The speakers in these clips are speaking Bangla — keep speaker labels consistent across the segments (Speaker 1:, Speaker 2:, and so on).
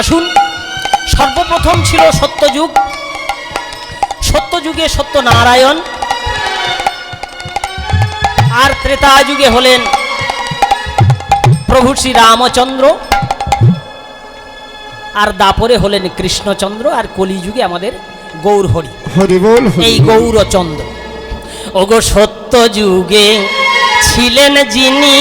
Speaker 1: আসুন, সর্বপ্রথম ছিল সত্যযুগ। সত্যযুগে সত্যনারায়ণ, আর ত্রেতা যুগে হলেন প্রভু শ্রী রামচন্দ্র, আর দাপরে হলেন কৃষ্ণচন্দ্র, আর কলিযুগে আমাদের গৌর হরি। এই গৌরচন্দ্র। ওগো সত্যযুগে ছিলেন যিনি,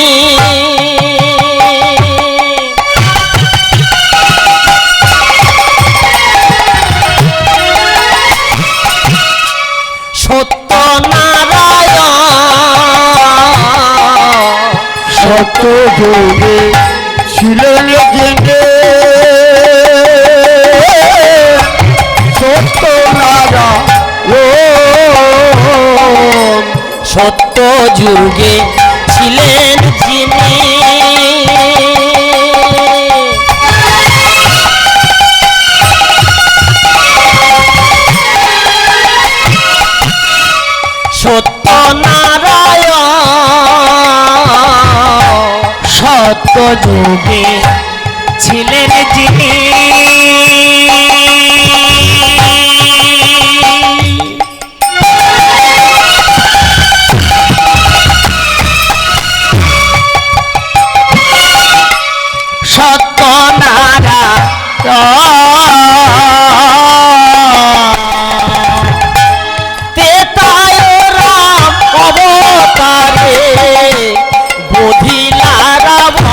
Speaker 1: সত্যনারায়ণ।
Speaker 2: সত্যযুগে ছিলেন যিনি, সত্যনারায়ণ।
Speaker 1: সত্যযুগে ছিলেন যিনি, সত্যনারায়ণ। সত্যযুগে ছিলেন যিনি, তেতায় রাম অবতারে বধিলা রাবণ।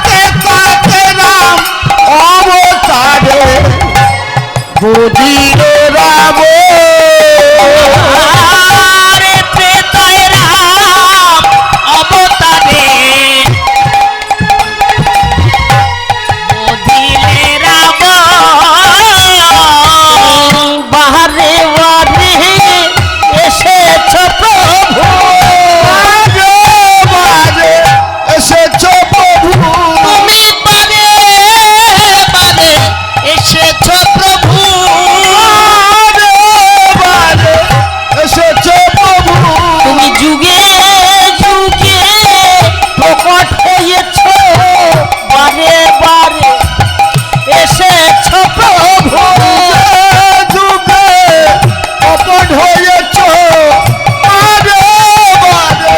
Speaker 2: তেতায় রাম অবতারে বধিল রাবণ।
Speaker 1: তেতায় রাম অবতারে বধিলে রাবণ। বাহারে বারে এসেছ প্রভু,
Speaker 2: এসেছ প্রভু।
Speaker 1: তুমি বারে বারে এসেছ প্রভু।
Speaker 2: এসেছ প্রভু।
Speaker 1: তুমি যুগে যুগে প্রকট হয়েছ, বারে বারে এসেছ প্রভু।
Speaker 2: যুগে অপন হয়েছ, বারে বারে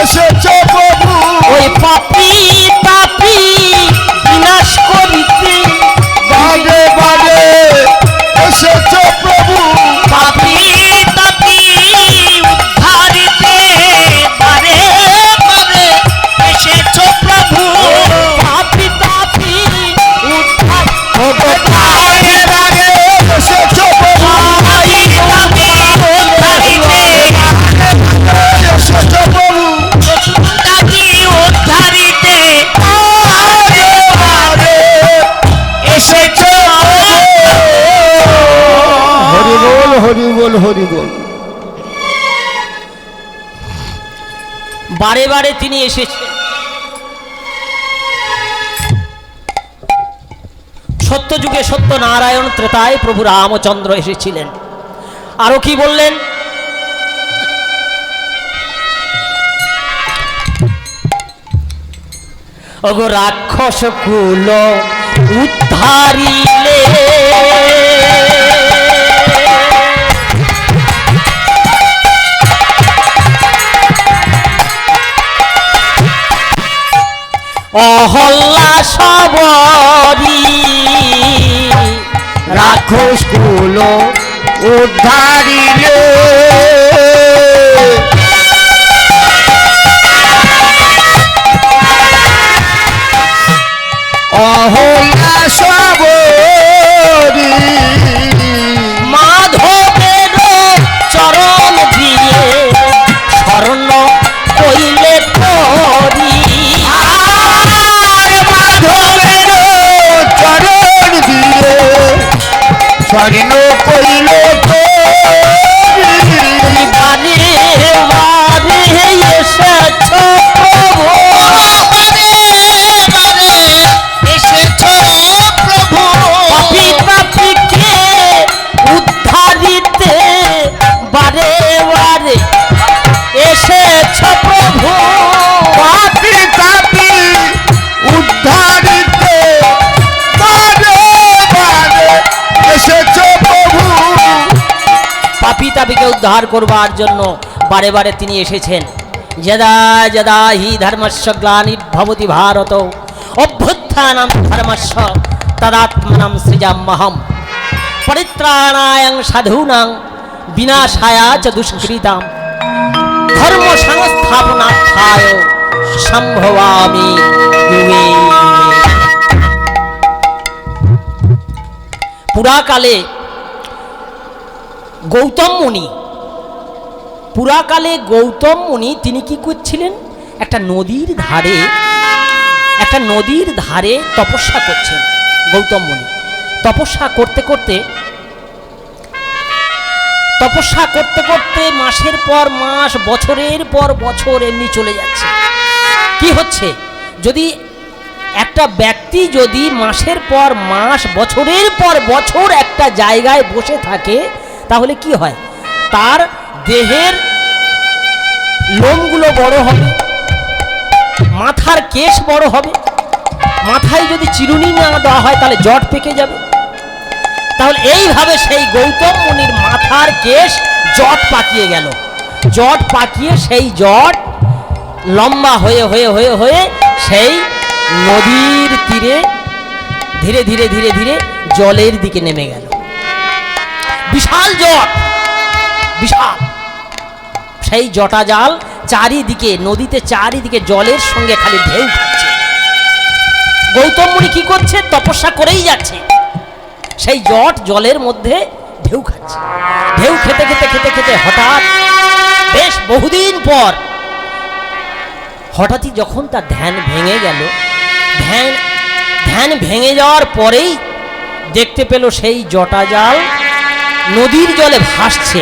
Speaker 2: এসেছ প্রভু।
Speaker 1: ওই পাপী পাপী বিনাশ করিতে,
Speaker 2: বারে বারে এসেছ প্রভু।
Speaker 1: পাপী তাপী উদ্ধারিতে, বারে বারে এসেছ প্রভু। পাপী তাপী উদ্ধার
Speaker 2: বারে বারে এসেছ প্রভু। এসেছ প্রভু।
Speaker 1: উদ্ধারিতে
Speaker 2: বারে বারে
Speaker 1: এসেছ।
Speaker 2: হরি বল, হরি বল, হরি বল।
Speaker 1: বারে বারে তিনি এসেছেন। সত্যযুগে সত্যনারায়ণ, ত্রেতায় প্রভু রামচন্দ্র এসেছিলেন। আরো কি বললেন? ওগো রাক্ষস কুল উদ্ধারিলে, অহল্লা সবরি
Speaker 2: রাক্ষস কুল উদ্ধারিলে, অহল্লা সবরি
Speaker 1: মাধবের চরণ দিয়ে স্বর্ণ কইলে করি।
Speaker 2: মাধবের চরণ দিয়ে স্বর্ণ কইল করি।
Speaker 1: জাতিকে উদ্ধার করবার জন্য বারে বারে তিনি এসেছেন। যদা যদা হি ধর্মস্য গ্লানির্ভবতি ভারত অভ্যুত্থানাং ধর্মস্য তদাত্মনাং সৃজাম্যহম পরিত্রাণায় সাধূনাং বিনাশায় চ দুষ্কৃতাম ধর্ম সংস্থাপনার্থায় সম্ভবামি যুগে যুগে। পুরাকালে গৌতম মুনি তিনি কি করছিলেন? একটা নদীর ধারে তপস্যা করছেন। গৌতম মুনি তপস্যা করতে করতে মাসের পর মাস, বছরের পর বছর এমনি চলে যাচ্ছে। কি হচ্ছে? যদি একটা ব্যক্তি যদি মাসের পর মাস, বছরের পর বছর একটা জায়গায় বসে থাকে, তাহলে কি হয়? তার দেহের লোমগুলো বড় হবে, মাথার কেশ বড় হবে। মাথায় যদি চিরুনি না দেওয়া হয় তাহলে জট পেকে যাবে। তাহলে এইভাবে সেই গৌতম মুনির মাথার কেশ জট পাকিয়ে গেল। জট পাকিয়ে সেই জট লম্বা হয়ে হয়ে হয়ে হয়ে সেই নদীর তীরে ধীরে ধীরে ধীরে ধীরে জলের দিকে নেমে গেল। বিশাল জট, বিশাল সেই জটা জাল চারিদিকে, নদীতে চারিদিকে জলের সঙ্গে খালি ঢেউ খাচ্ছে। গৌতম মুনি কি করছে? তপস্যা করেই যাচ্ছে। সেই জট জলের মধ্যে ঢেউ খাচ্ছে। ঢেউ খেতে খেতে খেতে খেতে হঠাৎ বেশ বহুদিন পর হঠাৎই যখন তার ধ্যান ভেঙে গেল, ধ্যান ভেঙে যাওয়ার পরেই দেখতে পেল সেই জটা জাল নদীর জলে ভাসছে,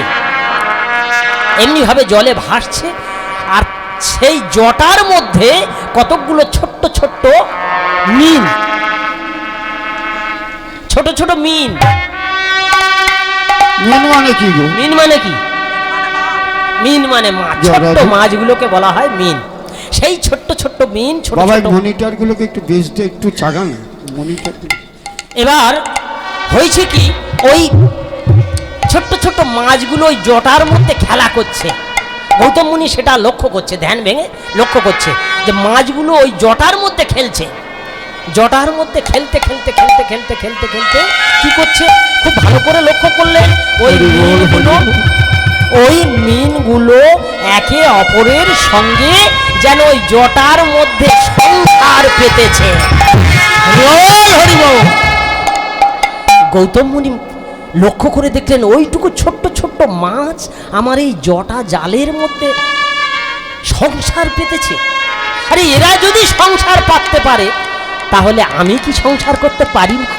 Speaker 1: এমনিভাবে জলে ভাসছে। আর সেই জটার মধ্যে কতকগুলো ছোট্ট ছোট্ট মিন, ছোট ছোট মিন।
Speaker 2: মিন মানে কি গো?
Speaker 1: মিন মানে কি? মিন মানে মাছ, ছোট্ট মাছগুলোকে বলা হয় মিন। সেই ছোট্ট ছোট্ট মিন, ছোট ছোট
Speaker 2: মনিটরগুলোকে একটু বেজতে একটু চাগান মনিটর।
Speaker 1: এবার হয়েছে কি, ওই ছোট্ট ছোট্ট মাছগুলো ওই জটার মধ্যে খেলা করছে। গৌতম মুনি সেটা লক্ষ্য করছে, ধ্যান ভেঙে লক্ষ্য করছে যে মাছগুলো ওই জটার মধ্যে খেলছে। জটার মধ্যে খেলতে খেলতে খেলতে খেলতে খেলতে খেলতে কি করছে? খুব ভালো করে লক্ষ্য করলেন ওই মিনগুলো একে অপরের সঙ্গে যেন ওই জটার মধ্যে সংসার পেতেছে। গৌতম মুনি লক্ষ্য করে দেখলেন ওইটুকু ছোট্ট ছোট্ট মাছ আমার এই জটা জালের মধ্যে সংসার পেতেছে। আরে এরা যদি সংসার পাততে পারে তাহলে আমি কি সংসার করতে পারি না?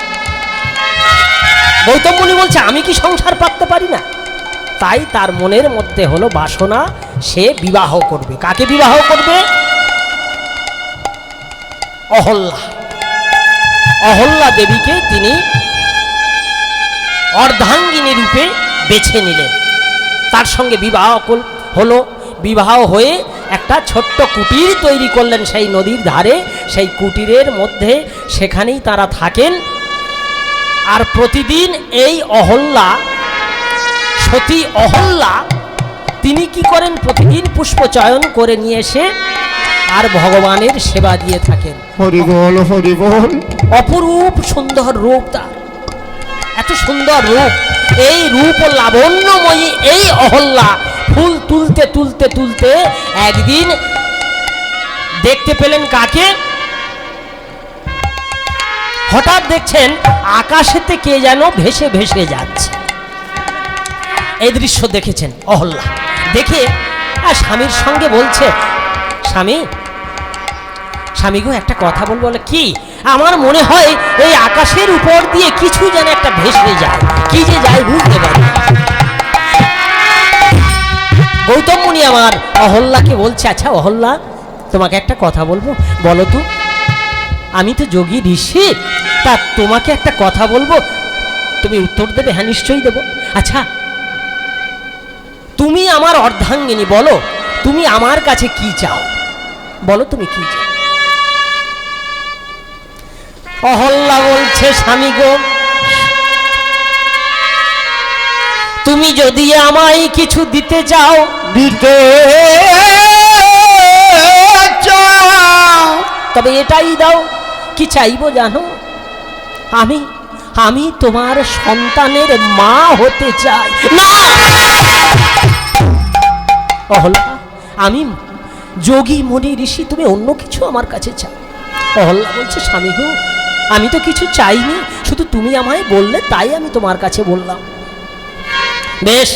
Speaker 1: গৌতম মুনি বলছে আমি কি সংসার পাততে পারি না? তাই তার মনের মধ্যে হলো বাসনা, সে বিবাহ করবে। কাকে বিবাহ করবে? অহল্যা দেবীকে তিনি অর্ধাঙ্গিনী রূপে বেছে নিলেন। তার সঙ্গে বিবাহ হলো। বিবাহ হয়ে একটা ছোট্ট কুটির তৈরি করলেন সেই নদীর ধারে। সেই কুটিরের মধ্যে সেখানেই তারা থাকেন। আর প্রতিদিন এই অহল্যা, সতী অহল্যা, তিনি কি করেন? প্রতিদিন পুষ্প চয়ন করে নিয়ে এসে আর ভগবানের সেবা দিয়ে থাকেন।
Speaker 2: হরি বল, হরি বল।
Speaker 1: অপরূপ সুন্দর রূপ তার, এত সুন্দর রূপ। এই রূপ ও লাবণ্যময়ী এই অহল্যা ফুল তুলতে তুলতে তুলতে একদিন দেখতে পেলেন কাকে? হঠাৎ দেখছেন আকাশেতে কে যেন ভেসে ভেসে যাচ্ছে। এই দৃশ্য দেখেছেন অহল্যা। দেখে স্বামীর সঙ্গে বলছে, স্বামী গো একটা কথা বলবো। বলে কি? আমার মনে হয় এই আকাশের উপর দিয়ে কিছু যেন একটা ভেসে যায়, কি যে যায় বুঝতে পারি। গৌতম মুনি আমার অহল্যাকে বলছে, আচ্ছা অহল্যা তোমাকে একটা কথা বলবো, বলো তো। আমি তো যোগী ঋষি, তা তোমাকে একটা কথা বলবো, তুমি উত্তর দেবে? হ্যাঁ নিশ্চয়ই দেব। আচ্ছা তুমি আমার অর্ধাঙ্গিনী, বলো তুমি আমার কাছে কি চাও, বলো তুমি কি চাও। অহল্যা বলছে, স্বামী গো তুমি যদি আমায় কিছু দিতে চাও,
Speaker 2: দিতে চাও,
Speaker 1: তবে এটাই দাও। কি চাইবো জানো? আমি আমি তোমার সন্তানের মা হতে চাই। না অহল্যা, আমি যোগী মনি ঋষি, তুমি অন্য কিছু আমার কাছে চাও। অহল্যা বলছে, স্বামী গো, আমি তো কিছু চাইনি, শুধু তুমি আমায় বললে তাই আমি তোমার কাছে বললাম। বেশ,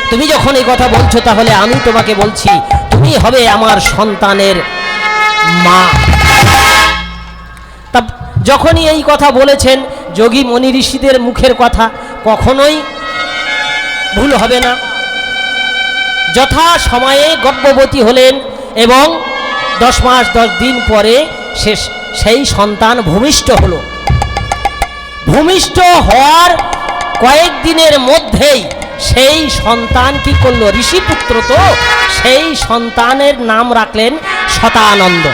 Speaker 1: তুমি যখন এই কথা বলছো তাহলে আমি তোমাকে বলছি, তুমি হবে আমার সন্তানের মা। তা যখনই এই কথা বলেছেন, যোগী মনি ঋষিদের মুখের কথা কখনোই ভুল হবে না। যথা সময়ে গর্ভবতী হলেন এবং 10 মাস 10 দিন পরে সেই সন্তান ভূমিষ্ঠ হলো। ভূমিষ্ঠ হওয়ার কয়েকদিনের মধ্যেই সেই সন্তান কি করলো? ঋষিপুত্র তো, সেই সন্তানের নাম রাখলেন শতানন্দ।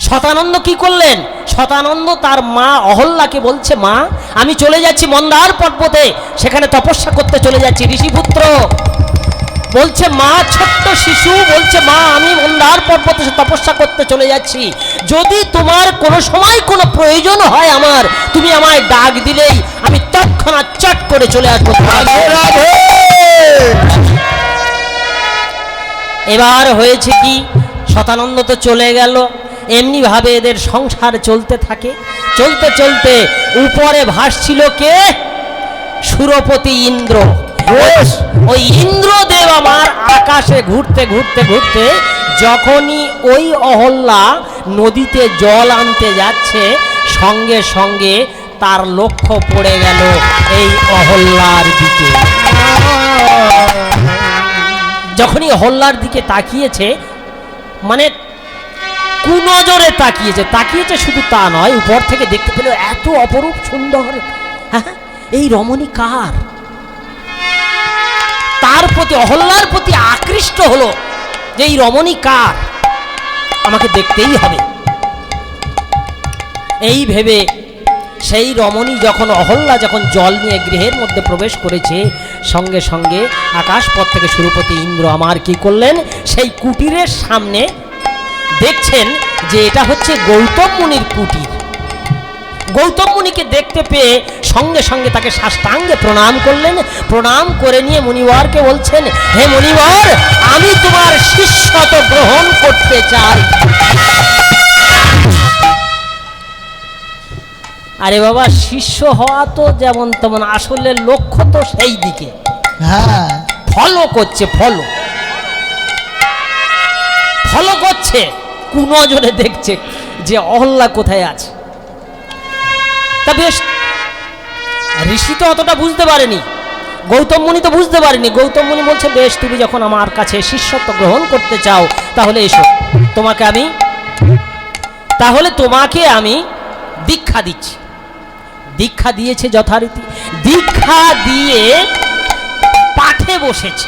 Speaker 1: শতানন্দ কি করলেন? শতানন্দ তার মা অহল্যাকে বলছে, মা আমি চলে যাচ্ছি মন্দার পর্বতে, সেখানে তপস্যা করতে চলে যাচ্ছি। ঋষিপুত্র বলছে, মা ছোট্ট শিশু বলছে, মা আমি মন্দার পর্বতে তপস্যা করতে চলে যাচ্ছি, যদি তোমার কোনো সময় কোনো প্রয়োজন হয় আমার, তুমি আমায় ডাক দিলেই আমি তৎক্ষণাৎ চট করে চলে আসবো। এবার হয়েছে কি, শতানন্দ তো চলে গেল, এমনি ভাবে এদের সংসার চলতে থাকে। চলতে চলতে উপরে ভাসছিল কে? সুরপতি ইন্দ্র। ওই ইন্দ্রদেব আমার আকাশে ঘুরতে ঘুরতে ঘুরতে যখনই ওই অহল্যা নদীতে জল আনতে যাচ্ছে, সঙ্গে সঙ্গে তার লক্ষ্য পড়ে গেল এই অহল্যার দিকে। যখনই অহল্যার দিকে তাকিয়েছে, মানে কুনজরে তাকিয়েছে শুধু তা নয়, উপর থেকে দেখতে পেল এত অপরূপ সুন্দর, হ্যাঁ এই রমণী কার? তার প্রতি, অহল্যার প্রতি আকৃষ্ট হলো যে এই রমণী কার, আমাকে দেখতেই হবে। এই ভেবে সেই রমণী যখন, অহল্যা যখন জল নিয়ে গৃহের মধ্যে প্রবেশ করেছে, সঙ্গে সঙ্গে আকাশপথ থেকে সুরপতি ইন্দ্র আমার কি করলেন? সেই কুটিরের সামনে দেখছেন যে এটা হচ্ছে গৌতম মুনির কুটির। গৌতম মুনিকে দেখতে পেয়ে সঙ্গে সঙ্গে তাকে সাষ্টাঙ্গে প্রণাম করলেন। প্রণাম করে নিয়ে মুনিবরকে বলছেন, হে মুনিবর, আমি তোমার শিষ্যত্ব গ্রহণ করতে চাই। আরে বাবা, শিষ্য হওয়া তো যেমন তেমন, আসলে লক্ষ্য তো সেই দিকে,
Speaker 3: হ্যাঁ
Speaker 1: ফলো করছে, ফলো করছে, কুনজরে দেখছে যে অহল্যা কোথায় আছে। তা বেশ, ঋষি তো অতটা বুঝতে পারেনি, গৌতম মুনি তো বুঝতে পারেনি। গৌতম মুনি বলছে, বেশ তুমি যখন আমার কাছে শিষ্যত্ব গ্রহণ করতে চাও তাহলে এসো, তোমাকে আমি দীক্ষা দিচ্ছি। দীক্ষা দিয়েছে যথারীতি, দীক্ষা দিয়ে পাঠে বসেছে।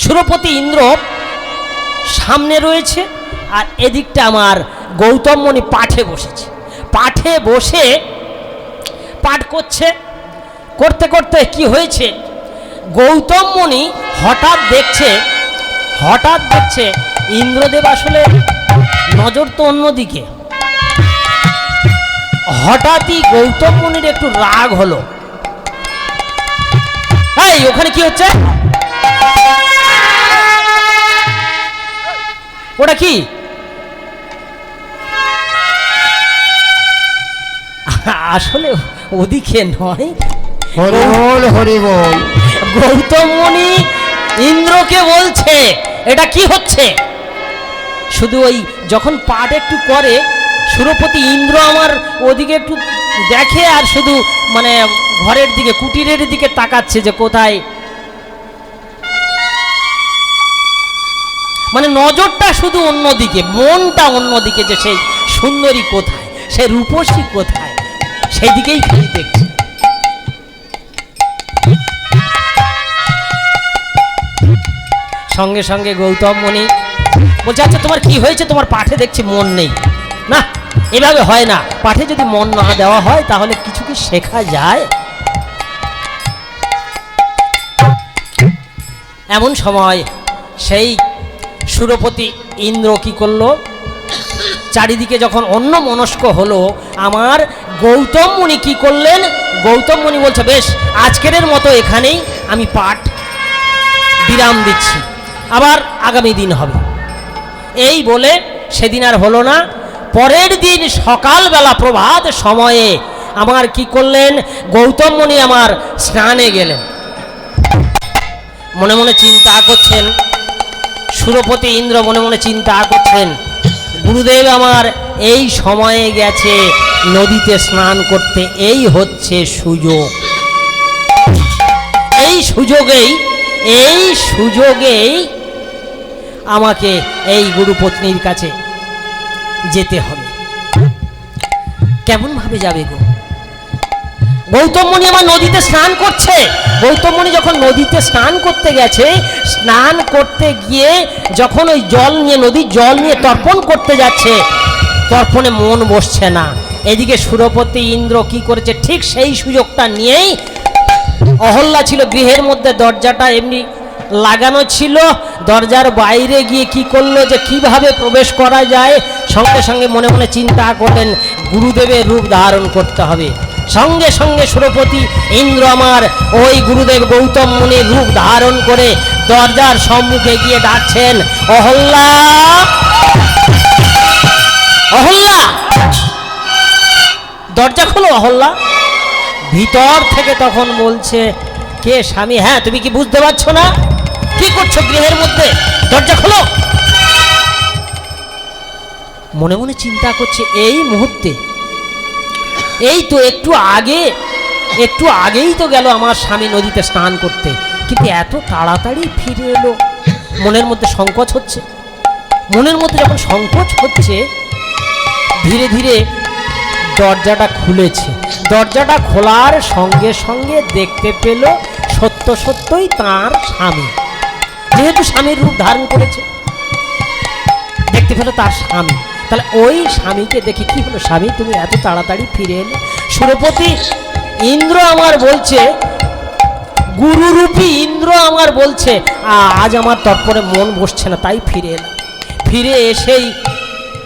Speaker 1: সুরপতি ইন্দ্র সামনে রয়েছে আর এদিকটা আমার গৌতম মুনি পাঠে বসেছে। পাঠে বসে পাঠ করছে, করতে করতে কি হয়েছে, গৌতম মুনি হঠাৎ দেখছে ইন্দ্রদেব আসলে নজর তো অন্যদিকে। হঠাৎই গৌতম মুনির একটু রাগ হলো, এই ওখানে কি হচ্ছে, ওটা কি? আসলে ওদিকে নয়,
Speaker 2: হরি বল, হরি বল।
Speaker 1: গৌতম মুনি ইন্দ্রকে বলছে এটা কি হচ্ছে। শুধু ওই যখন পাঠ একটু করে, সুরপতি ইন্দ্র আমার ওদিকে একটু দেখে আর শুধু মানে ঘরের দিকে, কুটিরের দিকে তাকাচ্ছে যে কোথায়, মানে নজরটা শুধু অন্যদিকে, মনটা অন্যদিকে, যে সেই সুন্দরী কোথায়, সেই রূপসী কোথায়, সেই দিকেই খালি দেখছে। সঙ্গে সঙ্গে গৌতম মুনি বলছে, আচ্ছা তোমার কি হয়েছে, তোমার পাঠে দেখছি মন নেই। না, এভাবে হয় না, পাঠে যদি মন না দেওয়া হয় তাহলে কিছু কি শেখা যায়? এমন সময় সেই সুরপতি ইন্দ্র কি করলো, চারিদিকে যখন অন্য মনস্ক হলো, আমার গৌতম মুনি কি করলেন, গৌতম মুনি বলছে বেশ আজকের মতো এখানেই আমি পাঠ বিরাম দিচ্ছি, আবার আগামী দিন হবে। এই বলে সেদিন আর হলো না। পরের দিন সকালবেলা প্রভাত সময়ে আমার কি করলেন, গৌতম মুনি আমার স্নানে গেলেন। মনে মনে চিন্তা করছেন, সুরপতি ইন্দ্র মনে মনে চিন্তা করছেন, গুরুদেব আমার এই সময়ে গেছে নদীতে স্নান করতে, এই হচ্ছে সুযোগ। এই সুযোগেই আমাকে এই গুরুপত্নীর কাছে যেতে হবে। কেমন ভাবে যাবে গো? গৌতম মুনি আমার নদীতে স্নান করছে। গৌতম মুনি যখন নদীতে স্নান করতে গেছে, স্নান করতে গিয়ে যখন ওই জল নিয়ে, নদীর জল নিয়ে তর্পণ করতে যাচ্ছে, তর্পণে মন বসছে না। এদিকে সুরপতি ইন্দ্র কি করেছে, ঠিক সেই সুযোগটা নিয়েই, অহল্যা ছিল গৃহের মধ্যে, দরজাটা এমনি লাগানো ছিল, দরজার বাইরে গিয়ে কি করলো যে কিভাবে প্রবেশ করা যায়, সঙ্গে সঙ্গে মনে মনে চিন্তা করলেন গুরুদেবের রূপ ধারণ করতে হবে। সঙ্গে সঙ্গে সুরপতি ইন্দ্র আমার ওই গুরুদেব গৌতম মুনির রূপ ধারণ করে দরজার সম্মুখে গিয়ে ডাকছেন, অহল্যা, অহল্যা, দরজা খোলো অহল্যা। ভিতর থেকে তখন বলছে, কে স্বামী? হ্যাঁ, তুমি কি বুঝতে পারছো না কি করছো গৃহের মধ্যে? দরজা খোলো। মনে মনে চিন্তা করছে, এই মুহূর্তে, এই তো একটু আগেই তো গেল আমার স্বামী নদীতে স্নান করতে, কিন্তু এত তাড়াতাড়ি ফিরে এলো। মনের মধ্যে সংকোচ হচ্ছে। মনের মধ্যে যখন সংকোচ হচ্ছে, ধীরে ধীরে দরজাটা খুলেছে। দরজাটা খোলার সঙ্গে সঙ্গে দেখতে পেল সত্যই তার স্বামী, যেহেতু স্বামীর রূপ ধারণ করেছে, দেখতে পেল তার স্বামী। তাহলে ওই স্বামীকে দেখে কি হলো, স্বামী তুমি এত তাড়াতাড়ি ফিরে এলে? সুরপতি ইন্দ্র আমার বলছে, গুরুরূপী ইন্দ্র আমার বলছে, আজ আমার তর্পণে মন বসছে না, তাই ফিরে এলাম। ফিরে এসেই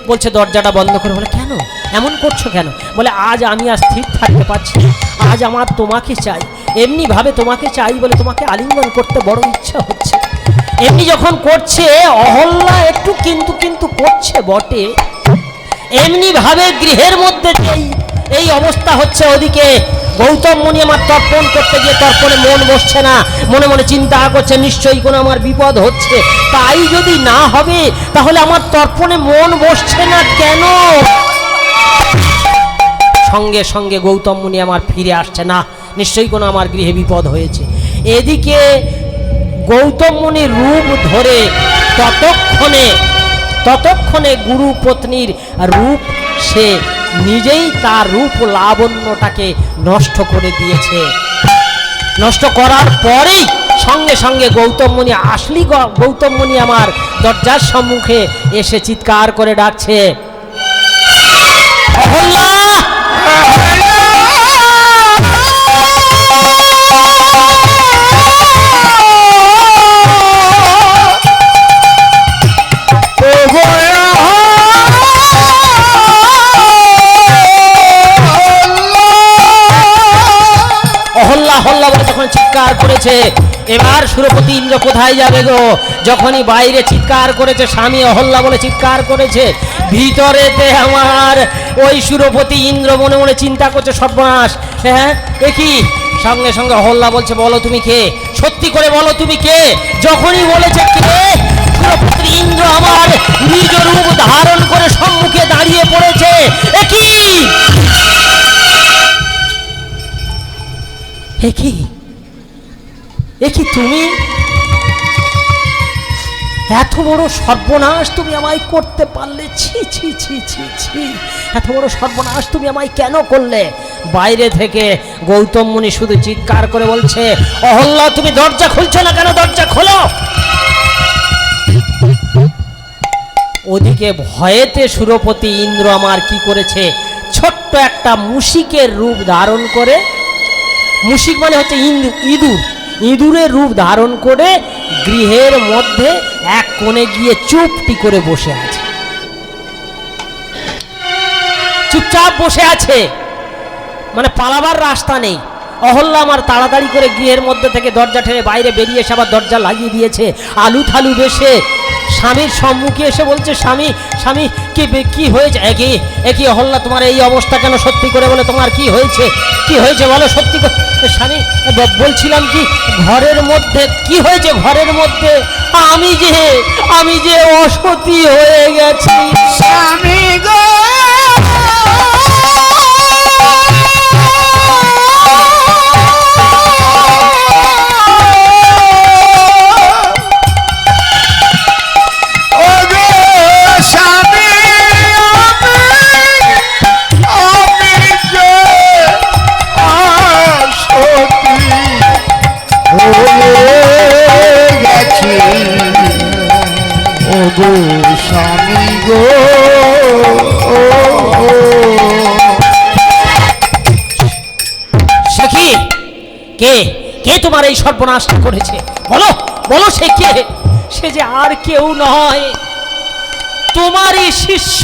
Speaker 1: বলছে দরজাটা বন্ধ করে। বলে কেন এমন করছো কেন? বলে আজ আমি আর স্থির থাকতে পারছি না, আজ আমার তোমাকে চাই, এমনি ভাবে তোমাকে চাই বলে তোমাকে আলিঙ্গন করতে বড় ইচ্ছা হচ্ছে। এমনি যখন করছে অহল্যা একটু কিন্তু করছে বটে, এমনি ভাবে গৃহের মধ্যে এই অবস্থা হচ্ছে। ওদিকে গৌতম মুনি আমার তর্পণ করতে গিয়ে তর্পণে মন বসছে না, মনে মনে চিন্তা করছে নিশ্চয়ই কোনো আমার বিপদ হচ্ছে, তাই যদি না হবে তাহলে আমার তর্পণে মন বসছে না কেন? সঙ্গে সঙ্গে গৌতম মুনি আমার ফিরে আসছে, না নিশ্চয়ই কোনো আমার গৃহে বিপদ হয়েছে। এদিকে গৌতম মুনির রূপ ধরে ততক্ষণে গুরু পত্নীর রূপ সে নিজেই তার রূপ লাবণ্যটাকে নষ্ট করে দিয়েছে। নষ্ট করার পরেই সঙ্গে সঙ্গে গৌতম মুনি আসলি, গৌতম মুনি আমার দরজার সম্মুখে এসে চিৎকার করে ডাকছে, অহল্যা, চিৎকার করেছে। এবার সুরপতি ইন্দ্র কোথায় যাবে গো? যখনই বাইরে চিৎকার করেছে, স্বামী অহল্যা বলে চিৎকার করেছে, ভিতরেতে আমার ওই সুরপতি ইন্দ্র মনে মনে চিন্তা করছে সর্বনাশ, হ্যাঁ এ কি? সঙ্গে সঙ্গে অহল্যা বলছে, বলো তুমি কে, সত্যি করে বলো তুমি কে। যখনই বলেছে কে, সুরপতি ইন্দ্র আমার নিজ রূপ ধারণ করে সম্মুখে দাঁড়িয়ে পড়েছে। এ কি, এ কি, এ কি তুমি? এত বড় সর্বনাশ তুমি আমায় করতে পারলে? ছি ছি ছি ছি ছি, এত বড় সর্বনাশ তুমি আমায় কেন করলে? বাইরে থেকে গৌতম মুনি শুধু চিৎকার করে বলছে, অহল্যা তুমি দরজা খুলছো না কেন? দরজা খোলো। ওদিকে ভয়েতে সুরপতি ইন্দ্র আমার কি করেছে, ছোট্ট একটা মুশিকের রূপ ধারণ করে, মুশিক মানে হচ্ছে ইঁদুর, ইঁদুরের রূপ ধারণ করে গৃহের মধ্যে এক কোণে গিয়ে চুপটি করে বসে আছে, চুপচাপ বসে আছে, মানে পালাবার রাস্তা নেই। অহল্যা আমার তাড়াতাড়ি করে গৃহের মধ্যে থেকে দরজা ঠেলে বাইরে বেরিয়ে এসে আবার দরজা লাগিয়ে দিয়েছে, আলু থালু বেশে স্বামীর সম্মুখে এসে বলছে, স্বামী স্বামী কি হয়েছে? একই অহল্যা, তোমার এই অবস্থা কেন? সত্যি করে বলে তোমার কি হয়েছে? কি হয়েছে বলো সত্যি করে। স্বামী বলছিলাম কি, ঘরের মধ্যে কি হয়েছে? ঘরের মধ্যে আমি যে অসতী হয়ে গেছি
Speaker 2: স্বামী গো। স্বামী গো,
Speaker 1: সখী কে কে তোমার এই সর্বনাশ করেছে? বলো বলো, সে কে? সে যে আর কেউ নয়, তোমারই শিষ্য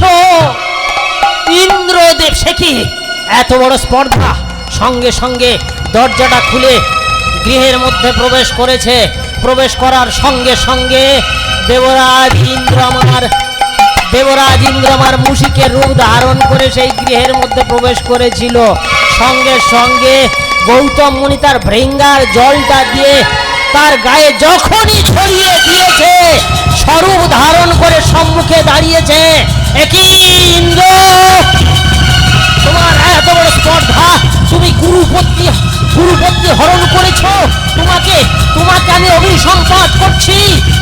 Speaker 1: ইন্দ্রদেব। সে কি এত বড় স্পর্ধা! সঙ্গে সঙ্গে দরজাটা খুলে গৃহের মধ্যে প্রবেশ করেছে। প্রবেশ করার সঙ্গে সঙ্গে দেবরাজ ইন্দ্র আমার মুশিকের রূপ ধারণ করে সেই গৃহের মধ্যে প্রবেশ করেছিল। সঙ্গে সঙ্গে গৌতম মুনি তার ভৃঙ্গার জলটা দিয়ে তার গায়ে যখনই ছড়িয়ে দিয়েছে, স্বরূপ ধারণ করে সম্মুখে দাঁড়িয়েছে। একই ইন্দ্র, তোমার এত বড় স্পর্ধা! তুমি গুরুপত্নী হরণ করেছ। তোমাকে আমি অভিসম্পাত করছি।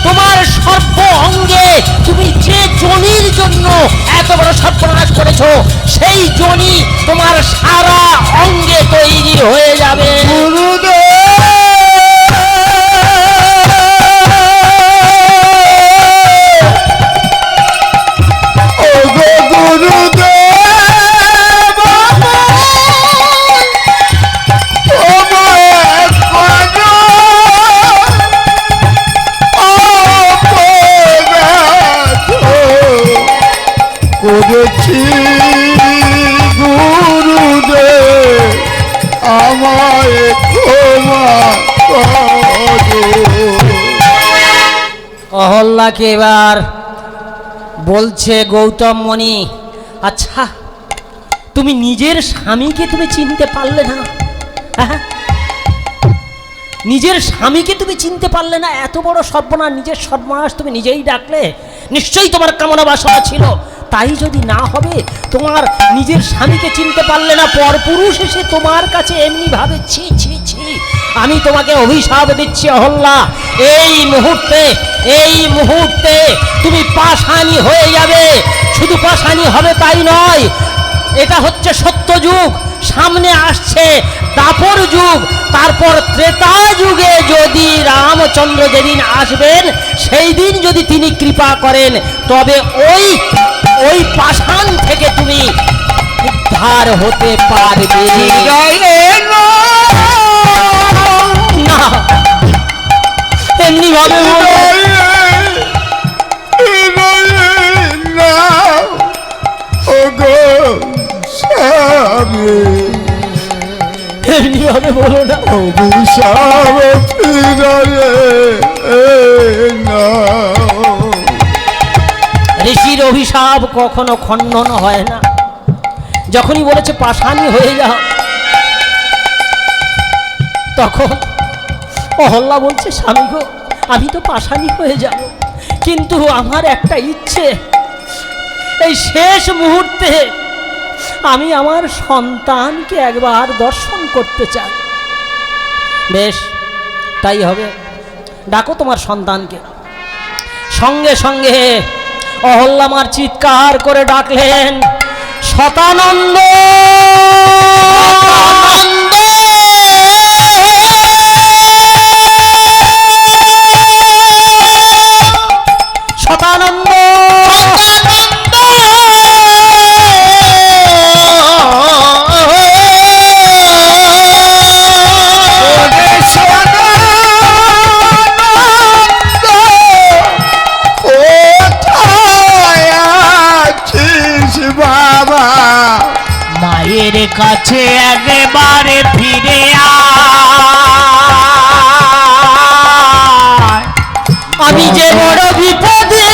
Speaker 1: তোমার সর্ব অঙ্গে তুমি যে জনির জন্য এত বড় সর্বনাশ করেছ, সেই জনি তোমার সারা অঙ্গে তৈরি হয়ে যাবে।
Speaker 2: করেছি গুরুদেব, আমায় ক্ষমা করো।
Speaker 1: অহল্যাকে এবার বলছে গৌতম মুনি, আচ্ছা তুমি নিজের স্বামীকে তুমি চিনতে পারলে না? হ্যাঁ, নিজের স্বামীকে তুমি চিনতে পারলে না? এত বড় সর্বনাশ, নিজের সর্বনাশ তুমি নিজেই ডাকলে। নিশ্চয়ই তোমার কামনা বাসনা ছিল। তাই যদি না হবে, তোমার নিজের স্বামীকে চিনতে পারলে না, পরপুরুষ এসে তোমার কাছে এমনি ভাবে, ছি ছি ছি। আমি তোমাকে অভিশাপ দিচ্ছি অহল্যা, এই মুহূর্তে তুমি পাষাণী হয়ে যাবে। শুধু পাষাণী হবে তাই নয়, এটা হচ্ছে সত্য যুগ, সামনে আসছে দাপর যুগ, তারপর ত্রেতা যুগে যদি রামচন্দ্র যেদিন আসবেন, সেই দিন যদি তিনি কৃপা করেন, তবে ওই পাষাণ থেকে তুমি উদ্ধার হতে পারবে। না, এমনি ভাবে এমনি ভাবে বলো না। ঋষির অভিশাপ কখনো খণ্ডন হয় না। যখনই বলেছে পাষাণী হয়ে যাও, তখন অহল্যা বলছে, স্বামী গো, আমি তো পাষাণী হয়ে যাব, কিন্তু আমার একটা ইচ্ছে, এই শেষ মুহূর্তে আমি আমার সন্তানকে একবার দর্শন করতে চাই। বেশ, তাই হবে, ডাকো তোমার সন্তানকে। সঙ্গে সঙ্গে অহল্যা মার চিৎকার করে ডাকলেন, শতানন্দ। শতানন্দ,
Speaker 3: মায়ের কাছে একবারে ফিরে আয়।
Speaker 1: আমি যে বড় বিপদে,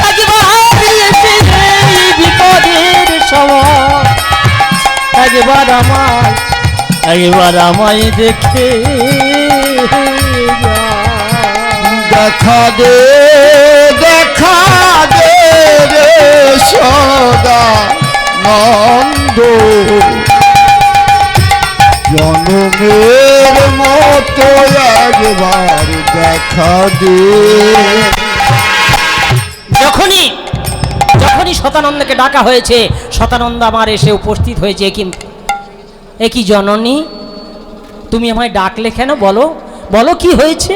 Speaker 1: একবার এসে এই বিপদের সময় একবার আমায় দেখে যা।
Speaker 2: দেখা দে রে সদা নন্দ, জনমের মতো একবার দেখা দে।
Speaker 1: যখনই শতানন্দকে ডাকা হয়েছে, শতানন্দ আমার এসে উপস্থিত হয়েছে। এ কি জননী, তুমি আমায় ডাকলে কেন? বলো বলো কি হয়েছে?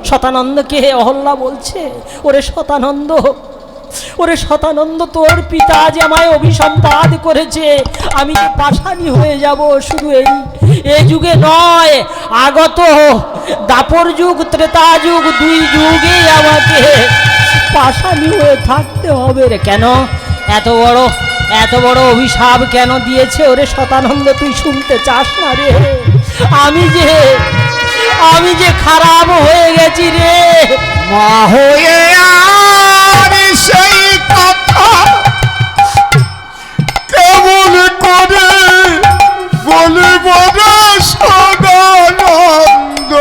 Speaker 1: শতানন্দকে অহল্যা বলছে, ওরে শতানন্দ, তোর পিতা যে আমায় অভিসম্পাদ করেছে, আমি যে পাষাণী হয়ে যাব। শুধু এই যুগে নয়, আগত দাপর যুগ, ত্রেতা যুগ, দুই যুগে আমাকে পাষাণী হয়ে থাকতে হবে রে। কেন এত বড় অভিশাপ কেন দিয়েছে? ওরে শতানন্দ, তুই শুনতে চাস না রে? আমি যে খারাপ হয়ে গেছি রে।
Speaker 2: মা হয়ে আর সেই কথা কেমন করে বলব রে সদানন্দ,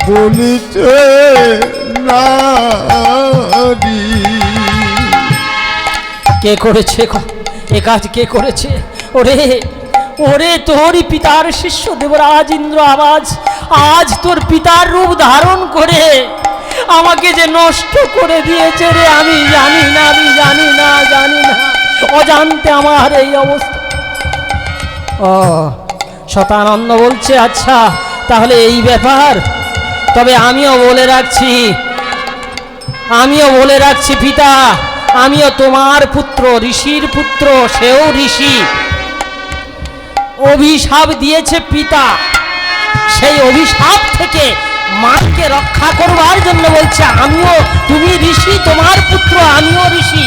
Speaker 2: বলিতে নারি।
Speaker 1: কে করেছে এ কাজ? কে করেছে? ওরে তোরই পিতার শিষ্য দেবরাজ ইন্দ্র আজ তোর পিতার রূপ ধারণ করে আমাকে যে নষ্ট করে দিয়েছে রে। আমি জানি না, অজান্তে আমার এই অবস্থা। ও, শতানন্দ বলছে, আচ্ছা তাহলে এই ব্যাপার। তবে আমিও বলে রাখছি পিতা, আমিও তোমার পুত্র, ঋষির পুত্র, সেও ঋষি। অভিশাপ দিয়েছে পিতা, সেই অভিশাপ থেকে মাকে রক্ষা করবার জন্য বলছে তুমি ঋষি, তোমার পুত্র, আমিও ঋষি।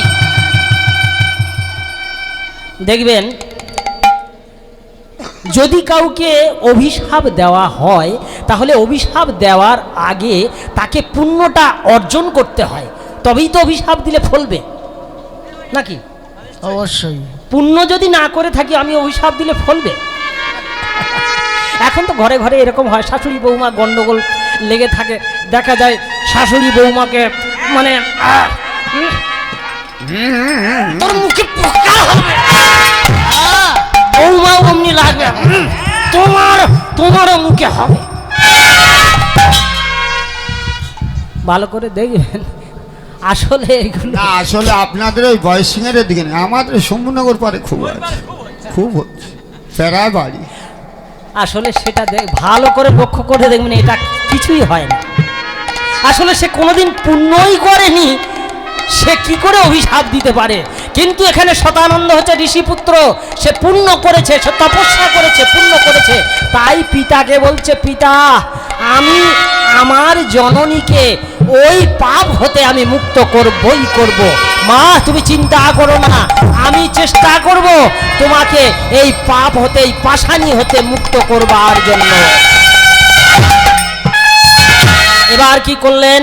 Speaker 1: দেখবেন, যদি কাউকে অভিশাপ দেওয়া হয়, তাহলে অভিশাপ দেওয়ার আগে তাকে পুণ্যটা অর্জন করতে হয়, তবেই তো অভিশাপ দিলে ফলবে নাকি?
Speaker 3: অবশ্যই।
Speaker 1: পুণ্য যদি না করে থাকি, আমি অভিশাপ দিলে ফলবে? এখন তো ঘরে ঘরে এরকম হয়, শাশুড়ি বৌমা গন্ডগোল লেগে থাকে, দেখা যায় শাশুড়ি বৌমাকে মানে তোর মুখে পোকা হবে, বৌমা অমনি লাগবে, তোমারও মুখে হবে। ভালো করে দেখবেন, আসলে এগুলো
Speaker 2: না, আসলে আপনাদের ওই বয়সিংহের দিকে না, আমাদের শম্ভুনগর পারে খুব আছে, খুব হচ্ছে প্রায় বাড়ি।
Speaker 1: আসলে সেটা ভালো করে লক্ষ্য করে দেখবেন, এটা কিছুই হয় না। আসলে সে কোনোদিন পুণ্যই করেনি, সে কি করে অভিশাপ দিতে পারে? কিন্তু এখানে শতানন্দ হচ্ছে ঋষিপুত্র, সে পুণ্য করেছে, সে তপস্যা করেছে, পুণ্য করেছে। তাই পিতাকে বলছে, পিতা আমি আমার জননীকে ওই পাপ হতে আমি মুক্ত করবই করব। মা তুমি চিন্তা করো না, আমি চেষ্টা করব তোমাকে এই পাপ হতে, এই পাষাণী হতে মুক্ত করবার জন্য। এবার কি করলেন?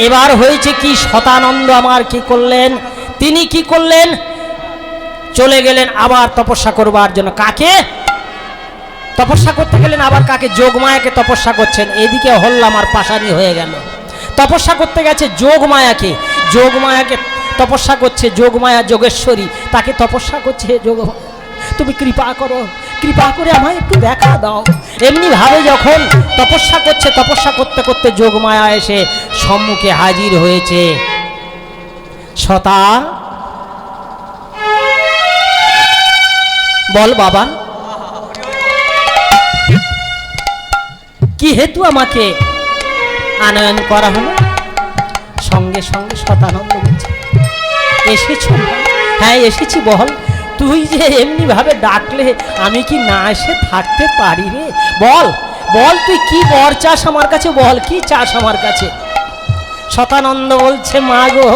Speaker 1: এবার হয়েছে কি, শতানন্দ আমার কি করলেন? তিনি কি করলেন? চলে গেলেন আবার তপস্যা করবার জন্য। কাকে তপস্যা করতে গেলেন? আবার কাকে? যোগমায়াকে তপস্যা করছেন। এদিকে হল্লা আমার পাষাণী হয়ে গেল। তপস্যা করতে গেছে যোগমায়াকে তপস্যা করছে। যোগমায়া যোগেশ্বরী, তাকে তপস্যা করছে, হে যোগমায়া তুমি কৃপা করে আমায় একটু দেখা দাও। এমনি ভাবে যখন তপস্যা করছে, তপস্যা করতে করতে যোগমায়া এসে সম্মুখে হাজির হয়েছে। সতা বল বাবা, কি হেতু আমাকে আনয়ন করা হলো? সঙ্গে সঙ্গে শতানন্দ বলছে, এসেছো? হ্যাঁ এসেছি, বল। তুই যে এমনি ভাবে ডাকলে আমি কি না এসে থাকতে পারি রে? বল তুই কি বর চাস আমার কাছে, বল কি চাস আমার কাছে? শতানন্দ বলছে, মা গো,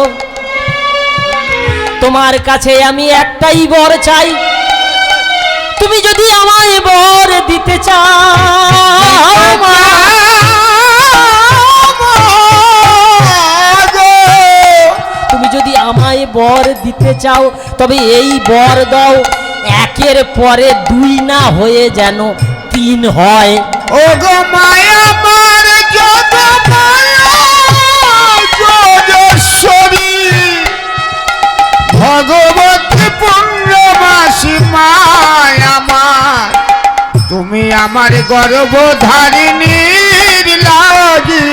Speaker 1: তোমার কাছে আমি একটাই বর চাই, তুমি যদি আমায় বর দিতে চাও মা, তুমি যদি আমায় বর দিতে চাও তবে এই বর দাও, একের পরে দুই না হয়ে যেন তিন হয়।
Speaker 2: ও গো মায়া আমার যত মায়া যোগেশ্বরী, ভগবতী পূর্ণমাসী মায় আমার, তুমি আমার গর্ভধারিণীর লাগি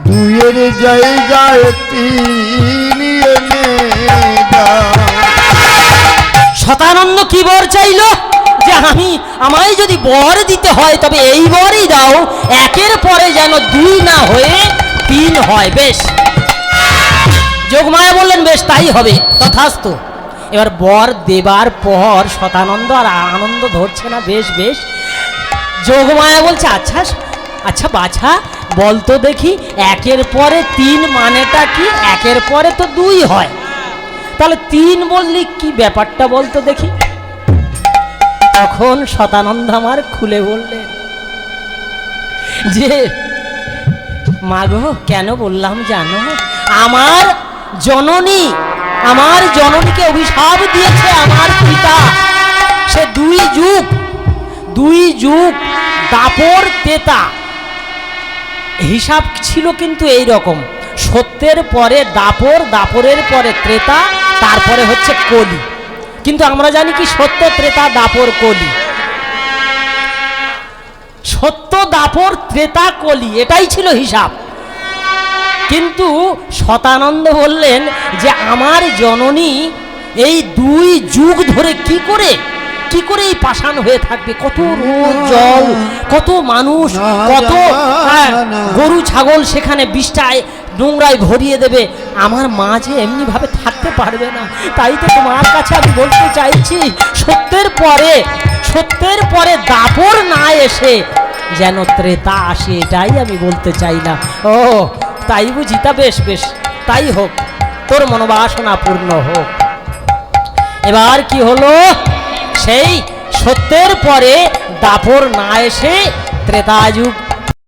Speaker 2: দুইয়ের জায়গায় তিন এনে দাও।
Speaker 1: শতানন্দ কি বর চাইল? যে আমায় যদি বর দিতে হয় তবে এই বরই দাও, একের পরে যেন দুই না হয়ে তিন হয়। বেশ, যোগমায়া বললেন বেশ তাই হবে, তথাস্তু। এবার বর দেবার পর শতানন্দ আর আনন্দ ধরছে না। বেশ বেশ, যোগমায়া বলছে, আচ্ছা আচ্ছা বাছা, বলতো দেখি একের পরে তিন মানেটা কি? একের পরে তো দুই হয়, তাহলে তিন বললি কি ব্যাপারটা বলতো দেখি। তখন শতানন্দ আমার খুলে বললেন যে, মা গো, কেন বললাম জানো? আমার জননীকে অভিশাপ দিয়েছে আমার পিতা। সে দুই যুগ দাপর তেতা হিসাব ছিল, কিন্তু এই রকম সত্যের পরে দাপর, দাপরের পরে ত্রেতা, তারপরে হচ্ছে কলি। কিন্তু আমরা জানি কি সত্য, ত্রেতা, দাপর, কলি। সত্য, দাপর, ত্রেতা, কলি, এটাই ছিল হিসাব। কিন্তু শতানন্দ বললেন যে আমার জননী এই দুই যুগ ধরে কি করে এই পাষাণ হয়ে থাকবে? কত রোদ জল, কত মানুষ, কত গরু ছাগল সেখানে বিষটায় নোংরায় ভরিয়ে দেবে, আমার মা যে এমনি ভাবে থাকতে পারবে না। তাই তো তোমার কাছে আমি বলতে চাইছি, সত্যের পরে দাপর না এসে যেন ত্রেতা আসে, এটাই আমি বলতে চাইলাম। ও তাই বুঝি? তা বেশ বেশ, তাই হোক, তোর মনোবাসনা পূর্ণ হোক। এবার কি হলো? সেই সত্যের পরে দাপর না এসে ত্রেতা যুগ